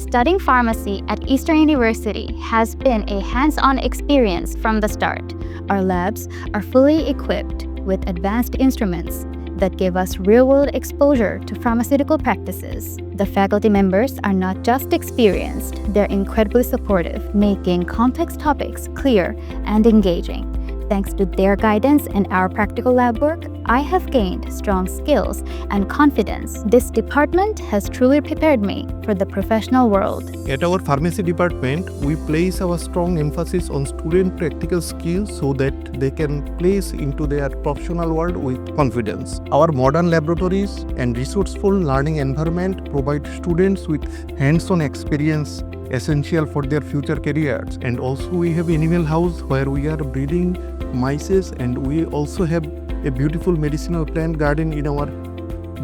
Studying pharmacy at Eastern University has been a hands-on experience from the start. Our labs are fully equipped with advanced instruments that give us real-world exposure to pharmaceutical practices. The faculty members are not just experienced, they're incredibly supportive, making complex topics clear and engaging. Thanks to their guidance and our practical lab work, I have gained strong skills and confidence. This department has truly prepared me for the professional world. At our pharmacy department, we place our strong emphasis on student practical skills so that they can place into their professional world with confidence. Our modern laboratories and resourceful learning environment provide students with hands-on experience essential for their future careers. And also we have animal house where we are breeding mice, and we also have a beautiful medicinal plant garden in our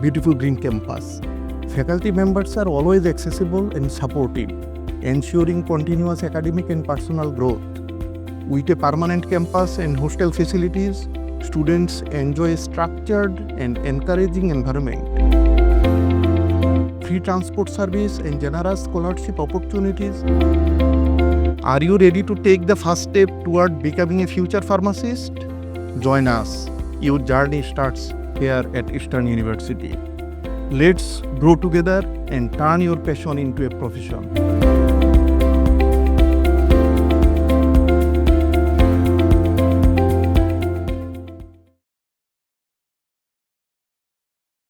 beautiful green campus. Faculty members are always accessible and supportive, ensuring continuous academic and personal growth. With a permanent campus and hostel facilities, students enjoy a structured and encouraging environment. Free transport service and generous scholarship opportunities. Are you ready to take the first step toward becoming a future pharmacist? Join us. Your journey starts here at Eastern University. Let's grow together and turn your passion into a profession.